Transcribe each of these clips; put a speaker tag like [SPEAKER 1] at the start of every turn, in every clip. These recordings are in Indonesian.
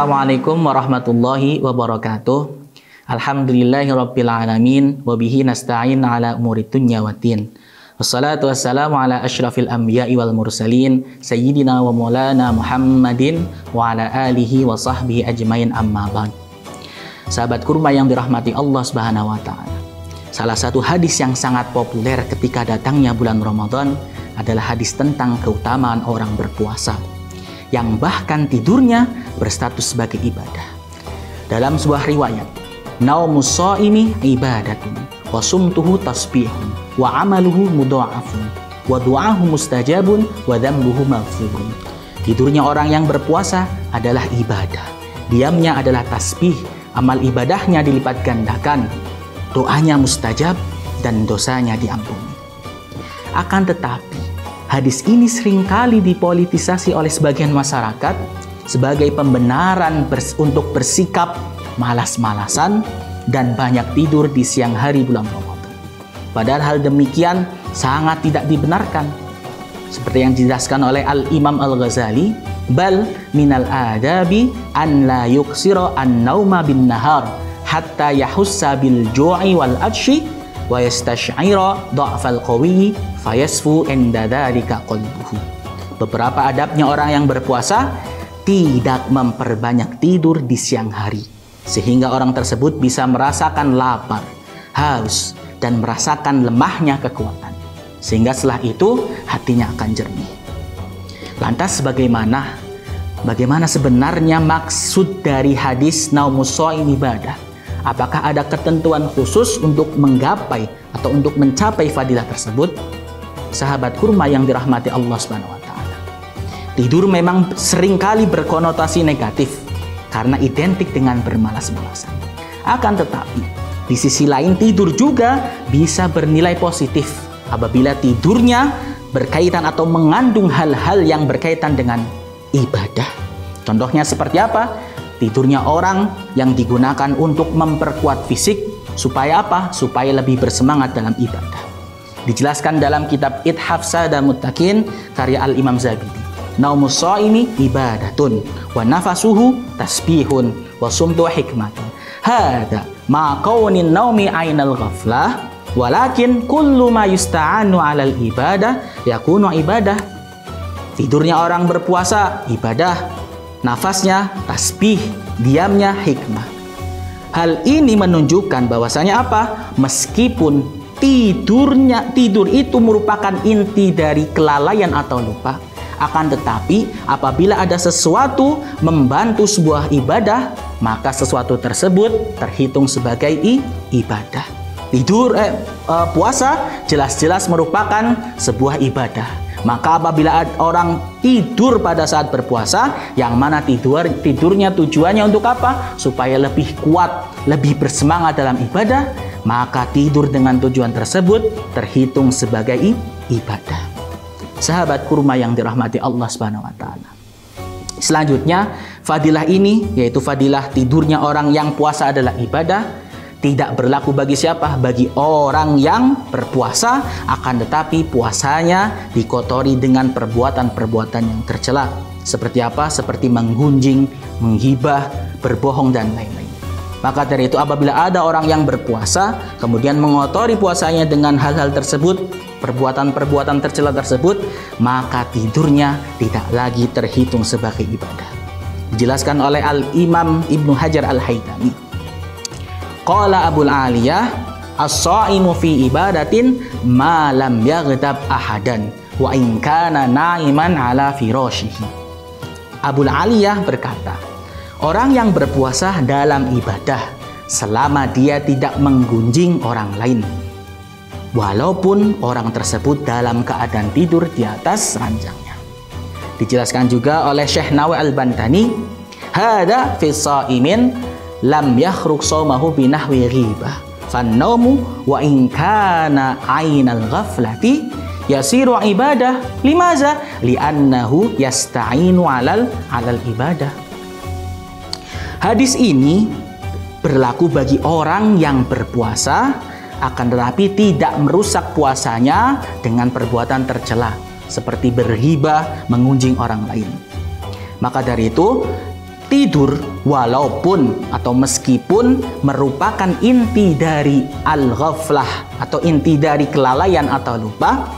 [SPEAKER 1] Assalamualaikum warahmatullahi wabarakatuh. Alhamdulillahirabbil alamin wa bihi nasta'in ala umurid dunya waddin. Wassalatu wassalamu ala asyrafil anbiya'i wal mursalin sayyidina wa maulana Muhammadin wa ala alihi wa sahbihi ajmain, amma ba'd. Sahabat kurma yang dirahmati Allah Subhanahu wa taala. Salah satu hadis yang sangat populer ketika datangnya bulan Ramadan adalah hadis tentang keutamaan orang berpuasa, yang bahkan tidurnya berstatus sebagai ibadah. Dalam sebuah riwayat, naumus shaimi ibadatun wa sumtuhu tasbihun wa amaluhu mudha'afun wa du'ahu mustajabun wa dzambuhu maghfurun. Tidurnya orang yang berpuasa adalah ibadah, diamnya adalah tasbih, amal ibadahnya dilipat gandakan, doanya mustajab dan dosanya diampuni. Akan tetapi hadis ini seringkali dipolitisasi oleh sebagian masyarakat sebagai pembenaran untuk bersikap malas-malasan dan banyak tidur di siang hari bulan Ramadan. Padahal hal demikian sangat tidak dibenarkan. Seperti yang dijelaskan oleh Al-Imam Al-Ghazali, bal minal adabi an la yuksira an-nauma bin nahar hatta yahussa bil ju'i wal atshi wa yastash'ira dha'fal qawi fayasfu inda dzalika qalbuhu. Beberapa adabnya orang yang berpuasa tidak memperbanyak tidur di siang hari, sehingga orang tersebut bisa merasakan lapar, haus, dan merasakan lemahnya kekuatan, sehingga setelah itu hatinya akan jernih. Lantas bagaimana sebenarnya maksud dari hadis naumus shaim ibadah? Apakah ada ketentuan khusus untuk menggapai atau untuk mencapai fadilah tersebut? Sahabat kurma yang dirahmati Allah Subhanahu wa taala. Tidur memang seringkali berkonotasi negatif karena identik dengan bermalas-malasan. Akan tetapi, di sisi lain tidur juga bisa bernilai positif apabila tidurnya berkaitan atau mengandung hal-hal yang berkaitan dengan ibadah. Contohnya seperti apa? Tidurnya orang yang digunakan untuk memperkuat fisik supaya apa? Supaya lebih bersemangat dalam ibadah. Dijelaskan dalam kitab Ithaf Sada Muttaqin karya Al-Imam Zabidi. Naumus shaimi ibadatun wa nafasuhu tasbihun wa sumtu hikmatun. Hada ma kaunin naumi ainal ghaflah walakin kullu ma yusta'anu 'alal ibadah yakunu ibadah. Tidurnya orang berpuasa ibadah, nafasnya tasbih, diamnya hikmah. Hal ini menunjukkan bahwasanya apa? Meskipun tidur itu merupakan inti dari kelalaian atau lupa, akan tetapi apabila ada sesuatu membantu sebuah ibadah, maka sesuatu tersebut terhitung sebagai ibadah. Puasa jelas-jelas merupakan sebuah ibadah. Maka apabila orang tidur pada saat berpuasa, yang mana tidurnya tujuannya untuk apa? Supaya lebih kuat, lebih bersemangat dalam ibadah, maka tidur dengan tujuan tersebut terhitung sebagai ibadah. Sahabat kurma yang dirahmati Allah Subhanahu wa taala. Selanjutnya, fadilah ini yaitu fadilah tidurnya orang yang puasa adalah ibadah, tidak berlaku bagi siapa? Bagi orang yang berpuasa, akan tetapi puasanya dikotori dengan perbuatan-perbuatan yang tercela. Seperti apa? Seperti menggunjing, menghibah, berbohong, dan lain-lain. Maka dari itu apabila ada orang yang berpuasa, kemudian mengotori puasanya dengan hal-hal tersebut, perbuatan-perbuatan tercela tersebut, maka tidurnya tidak lagi terhitung sebagai ibadah. Dijelaskan oleh Al-Imam Ibnu Hajar Al-Haytami. Qala Abul Aliyah, as-shaimu fi ibadatin ma lam yaghdab ahadan wa in kana na'iman ala firashihi. Abul Aliyah berkata, orang yang berpuasa dalam ibadah selama dia tidak menggunjing orang lain, walaupun orang tersebut dalam keadaan tidur di atas ranjangnya. Dijelaskan juga oleh Syekh Nawawi Al-Bantani, hada fi shaimin lam yakhruk shaumahu binahwi ghibah fannaumu wa in kana ainal ghaflati yasiru ibadah limaza li'annahu yasta'inu alal ibadah. Hadis ini berlaku bagi orang yang berpuasa akan tetapi tidak merusak puasanya dengan perbuatan tercela seperti berghibah, mengunjing orang lain. Maka dari itu tidur walaupun atau meskipun merupakan inti dari al-ghaflah atau inti dari kelalaian atau lupa,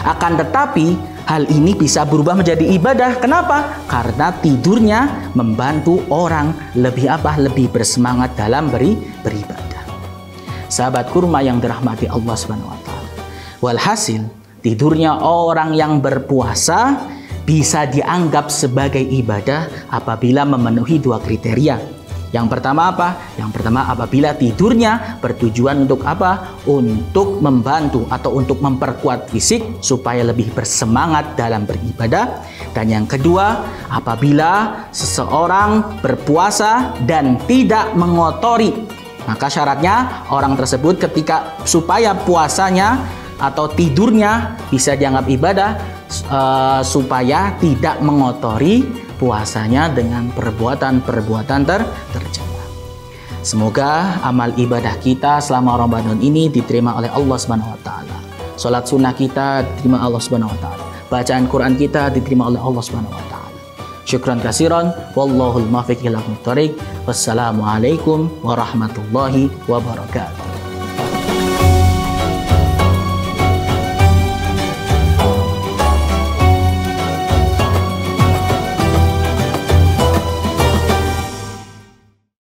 [SPEAKER 1] akan tetapi hal ini bisa berubah menjadi ibadah. Kenapa? Karena tidurnya membantu orang lebih bersemangat dalam beribadah. Sahabat kurma yang dirahmati Allah Subhanahu wa taala. Walhasil, tidurnya orang yang berpuasa bisa dianggap sebagai ibadah apabila memenuhi dua kriteria. Yang pertama apa? Yang pertama, apabila tidurnya bertujuan untuk apa? Untuk membantu atau untuk memperkuat fisik supaya lebih bersemangat dalam beribadah. Dan yang kedua, apabila seseorang berpuasa dan tidak mengotori, maka syaratnya orang tersebut ketika supaya puasanya atau tidurnya bisa dianggap ibadah, supaya tidak mengotori puasanya dengan perbuatan-perbuatan tercela. Semoga amal ibadah kita selama Ramadan ini diterima oleh Allah Subhanahu wa taala. Salat sunnah kita diterima Allah Subhanahu wa taala. Bacaan Quran kita diterima oleh Allah Subhanahu wa taala. Syukran katsiran, wallahul muwaffiq ila aqwamit thoriq. Wassalamualaikum warahmatullahi wabarakatuh.